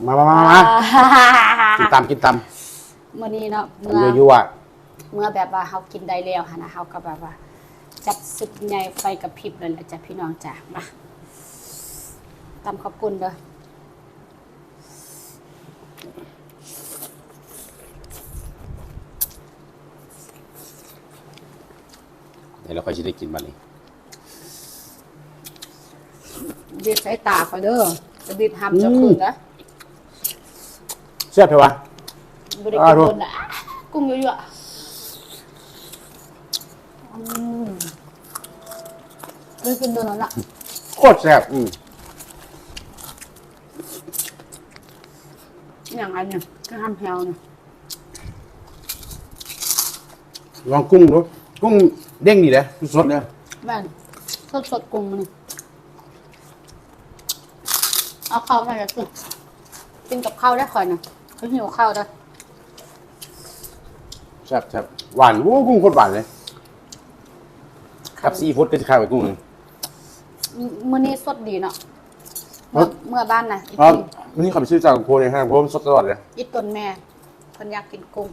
มากินตำเมื่อนี้เนาะเมื่อเมื่อแบบว่าเขากินได้แล้วนะเขาก็แบบว่าจัดสึกใหญ่ไฟกับพริบเลยแหละจ้ะพี่น้องจ้ะมาตำขอบคุณเด้อเดี๋ยวเราค่อยจะได้กินมันเลยบีบใช้ตาเขาเด้อจะบีบทำจะคืนนะเชื่อไหมวะบริกินคนนะกุ้งเยอะๆเลยกินโดนแล้วล่ะโคตรแซ่บอย่างไรเนี่ยก็ทำแพลวเนี่ยลองกุ้งดูกุ้งเด้งดีเลยสดเลยแม่นสดกุ้งมันเอาข้าวมาจะกินกับข้าวได้ค่อยนะเขาหิวข้าวได้แซ่บหวานกุ้งโคตรหวานเลยกับซีฟู้ดก็จะข้าวไปกุ้งมื้อนี้สดดีเนาะเมื่อบ้านนะนี่เขาไปซื้อจากโคเลยฮะเพราะมันสดตลอดเลยอีต้นแม่เพิ่นอยากกินกุ้ง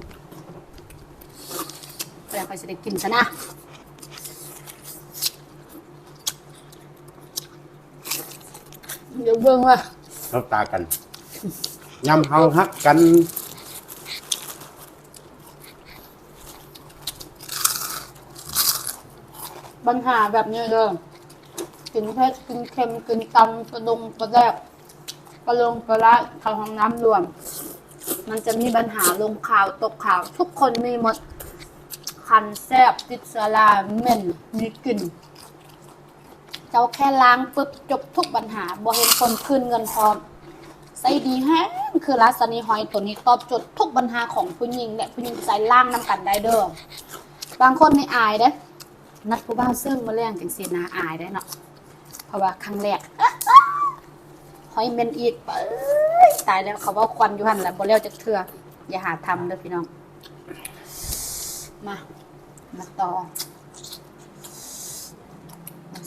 เพิ่นอยากไปจะได้กินซะนะเดี๋ยวเบิ่งว่าเราตากันยำเฮาฮักกันปัญหาแบบนี้เลยกินเผ็ดกินเค็มกินตำกระดงกระแดกกระลงกระละเข้าห้องน้ำรวมมันจะมีปัญหาลงข่าวตกข่าวทุกคนมีหมดคันแซบติดเชื้อราเหม็นมีกลิ่นเจ้าแค่ล้างปุ๊บจบทุกปัญหาบ่เห็นคนคืนเงินพร้อมใส่ดีแฮงคือราสนีหอยตัวนี้ตอบโจทย์ทุกปัญหาของผู้หญิงและผู้หญิงใส่ล่างน้ำกันได้เด้อบางคนไม่อายเด้นัดผู้บ่าวซึ่งมาเลี้ยงจังซี่นาอายได้เนาะเพราะว่าครั้งแรกหอยเมนอีกตายแล้วเขาว่าควันอยู่หั่นแหละบ่แล้วจักเทื่ออย่าหาทำเด้อพี่น้องมาต่อ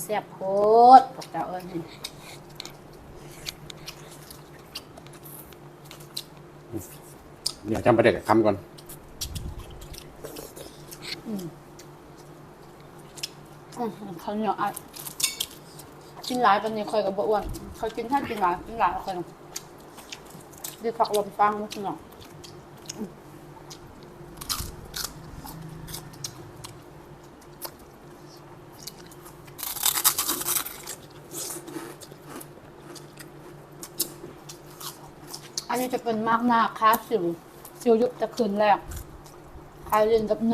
แซ่บโคตรพวกเจ้าเอ้ยเดี๋ยวจำประเด็นคำก่อนเขาเหนียวอัดกินหลายปันนี้คอยกับบ่อ้วนเขากินท่านกินหลายคนดีผักลมฟังนิดหน่อยอันนี้จะเป็นมากหน้าค้าสิวยุบจะคืนแรกคลายเรียนกับ1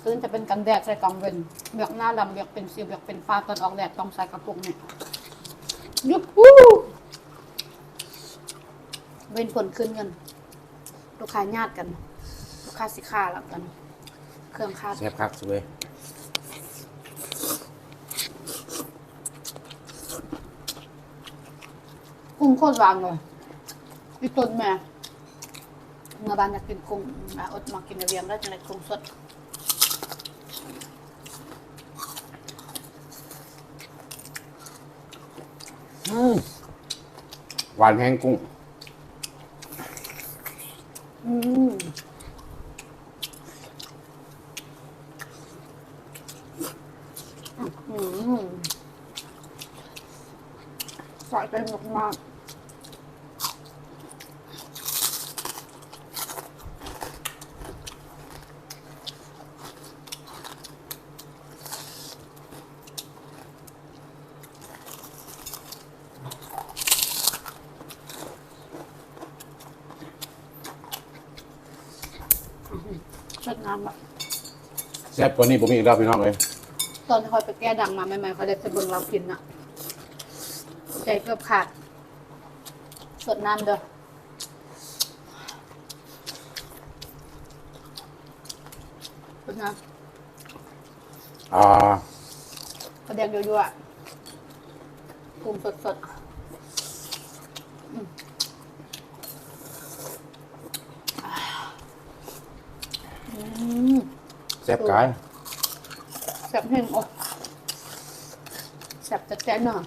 คืนจะเป็นกันแดดใส่กองเวนเบียกหน้าดำเบียกเป็นสิวเบียกเป็นฟ้าตอนออกแดดต้องใส่กระปุกเนี่ยยุบเว้นผลคืนเงินลูกค้าญาติกันลูกค้าสิค่าแล้วกันเครื่องค่าแซ่บครับสวยกุ้งโคตรหวานเลยพี่ต้นแม่เมื่อบ้านอยากกินกุ้งอดมากินเรียงแล้วจะได้กุ้งสดหวานแห้งกุ้งใส่ไปมากเช็ดน้ำแบบแซ่บกว่านี้ผมมีอีกรอบพี่น้องเลยตอนที่คอยไปแก้ดังมาใหม่ๆเขาเลยจะเบิ่งเรากินอะใจเกือบขาดสดน้ำเด้อสดน้ำกระเดียกยั่วๆกุ้งสดแซ่บกายแซ่บเพ่งโอ้แซ่บจะแจ๊ะเนาะ